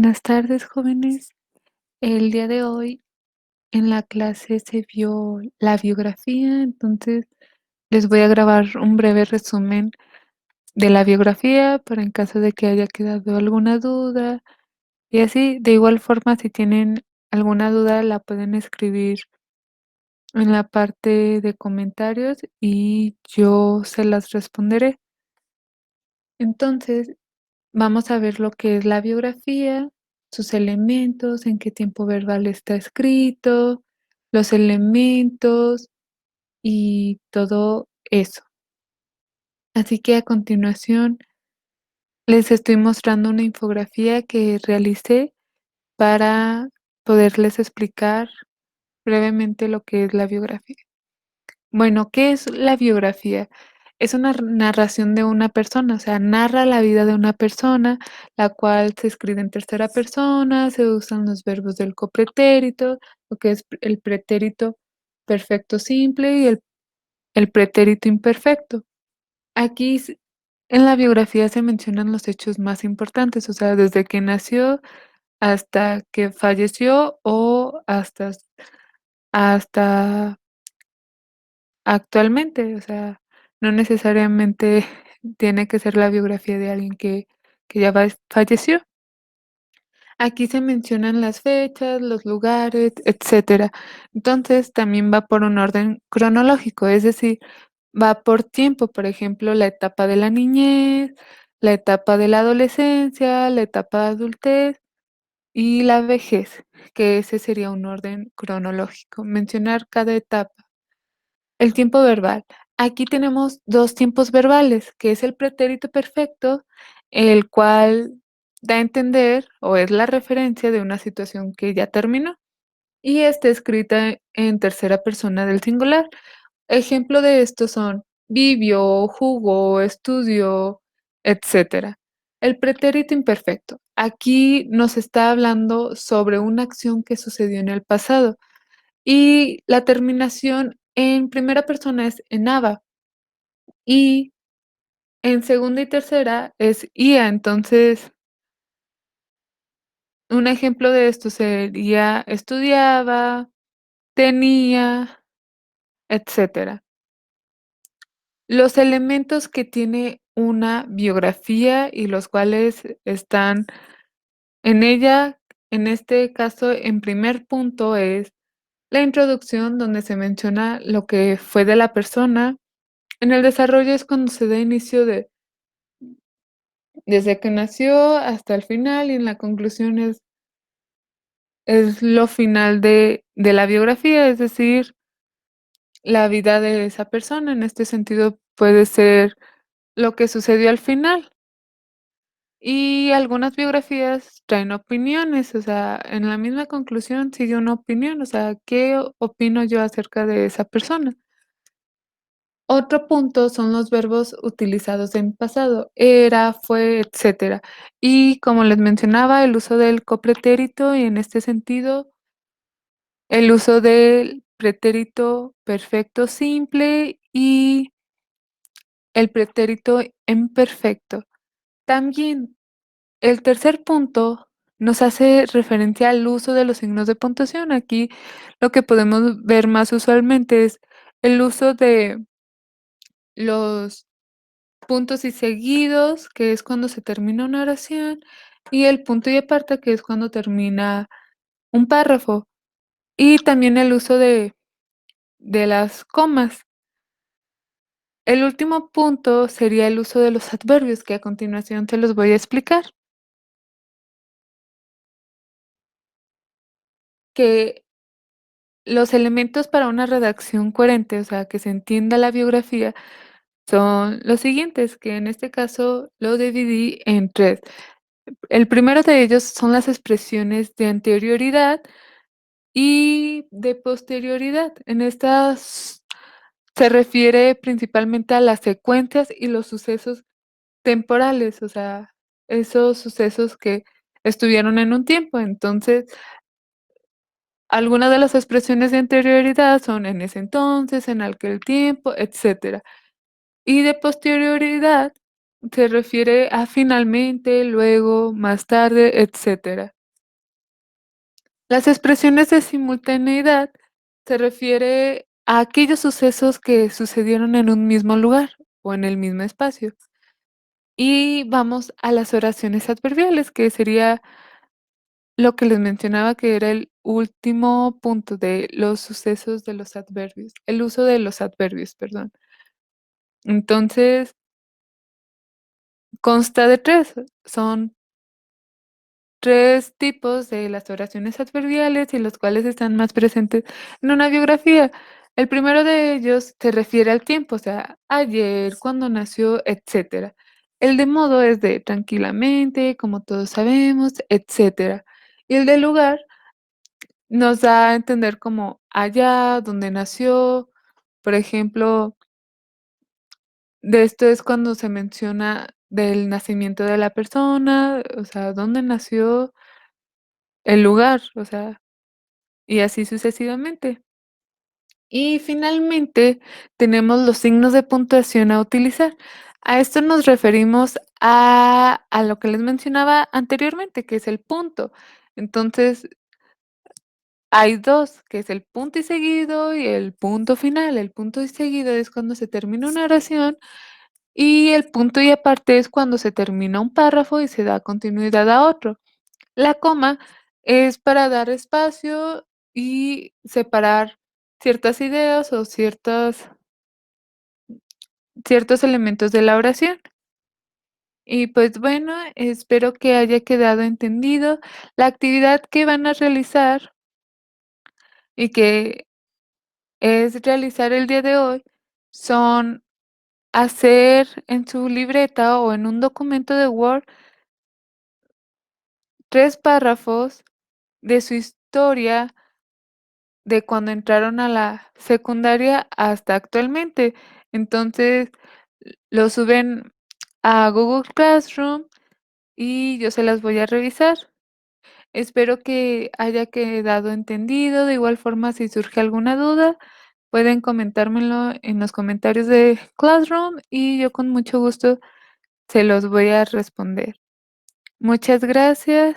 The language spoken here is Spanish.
Buenas tardes, jóvenes. El día de hoy en la clase se vio la biografía, entonces les voy a grabar un breve resumen de la biografía para en caso de que haya quedado alguna duda y así. De igual forma, si tienen alguna duda, la pueden escribir en la parte de comentarios y yo se las responderé. Entonces, vamos a ver lo que es la biografía, sus elementos, en qué tiempo verbal está escrito, los elementos y todo eso. Así que a continuación les estoy mostrando una infografía que realicé para poderles explicar brevemente lo que es la biografía. Bueno, ¿qué es la biografía? Es una narración de una persona, o sea, narra la vida de una persona, la cual se escribe en tercera persona, se usan los verbos del copretérito, lo que es el pretérito perfecto simple y el pretérito imperfecto. Aquí en la biografía se mencionan los hechos más importantes, o sea, desde que nació hasta que falleció o hasta actualmente, o sea, no necesariamente tiene que ser la biografía de alguien que ya falleció. Aquí se mencionan las fechas, los lugares, etcétera. Entonces, también va por un orden cronológico, es decir, va por tiempo, por ejemplo, la etapa de la niñez, la etapa de la adolescencia, la etapa de adultez y la vejez, que ese sería un orden cronológico, mencionar cada etapa. El tiempo verbal. Aquí tenemos 2 tiempos verbales, que es el pretérito perfecto, el cual da a entender, o es la referencia de una situación que ya terminó, y está escrita en tercera persona del singular. Ejemplo de esto son: vivió, jugó, estudió, etcétera. El pretérito imperfecto. Aquí nos está hablando sobre una acción que sucedió en el pasado. Y la terminación en primera persona es enaba, y en segunda y tercera es ia. Entonces, un ejemplo de esto sería estudiaba, tenía, etcétera. Los elementos que tiene una biografía y los cuales están en ella, en este caso, en primer punto es la introducción, donde se menciona lo que fue de la persona. En el desarrollo es cuando se da inicio de desde que nació hasta el final, y en la conclusión es lo final de la biografía, es decir, la vida de esa persona. En este sentido, puede ser lo que sucedió al final. Y algunas biografías traen opiniones, o sea, en la misma conclusión sigue una opinión, o sea, ¿qué opino yo acerca de esa persona? Otro punto son los verbos utilizados en pasado: era, fue, etcétera. Y como les mencionaba, el uso del copretérito y, en este sentido, el uso del pretérito perfecto simple y el pretérito imperfecto. También el tercer punto nos hace referencia al uso de los signos de puntuación. Aquí lo que podemos ver más usualmente es el uso de los puntos y seguidos, que es cuando se termina una oración, y el punto y aparte, que es cuando termina un párrafo, y también el uso de las comas. El último punto sería el uso de los adverbios, que a continuación se los voy a explicar. Que los elementos para una redacción coherente, o sea, que se entienda la biografía, son los siguientes, que en este caso lo dividí en 3. El primero de ellos son las expresiones de anterioridad y de posterioridad. En estas se refiere principalmente a las secuencias y los sucesos temporales, o sea, esos sucesos que estuvieron en un tiempo. Entonces, algunas de las expresiones de anterioridad son en ese entonces, en aquel tiempo, etcétera. Y de posterioridad se refiere a finalmente, luego, más tarde, etcétera. Las expresiones de simultaneidad se refiere a aquellos sucesos que sucedieron en un mismo lugar o en el mismo espacio. Y vamos a las oraciones adverbiales, que sería lo que les mencionaba, que era el último punto de los sucesos de los adverbios, el uso de los adverbios, perdón. Entonces, consta de 3, son 3 tipos de las oraciones adverbiales y los cuales están más presentes en una biografía. El primero de ellos se refiere al tiempo, o sea, ayer, cuando nació, etcétera. El de modo es de tranquilamente, como todos sabemos, etcétera. Y el de lugar nos da a entender como allá, donde nació. Por ejemplo, de esto es cuando se menciona del nacimiento de la persona, o sea, dónde nació, el lugar, o sea, y así sucesivamente. Y finalmente tenemos los signos de puntuación a utilizar. A esto nos referimos a lo que les mencionaba anteriormente, que es el punto. Entonces, hay 2, que es el punto y seguido y el punto final. El punto y seguido es cuando se termina una oración y el punto y aparte es cuando se termina un párrafo y se da continuidad a otro. La coma es para dar espacio y separar ciertas ideas o ciertos elementos de la oración. Y pues bueno, espero que haya quedado entendido. La actividad que van a realizar y que es realizar el día de hoy son hacer en su libreta o en un documento de Word 3 párrafos de su historia de cuando entraron a la secundaria hasta actualmente. Entonces, lo suben a Google Classroom y yo se las voy a revisar. Espero que haya quedado entendido. De igual forma, si surge alguna duda, pueden comentármelo en los comentarios de Classroom y yo con mucho gusto se los voy a responder. Muchas gracias.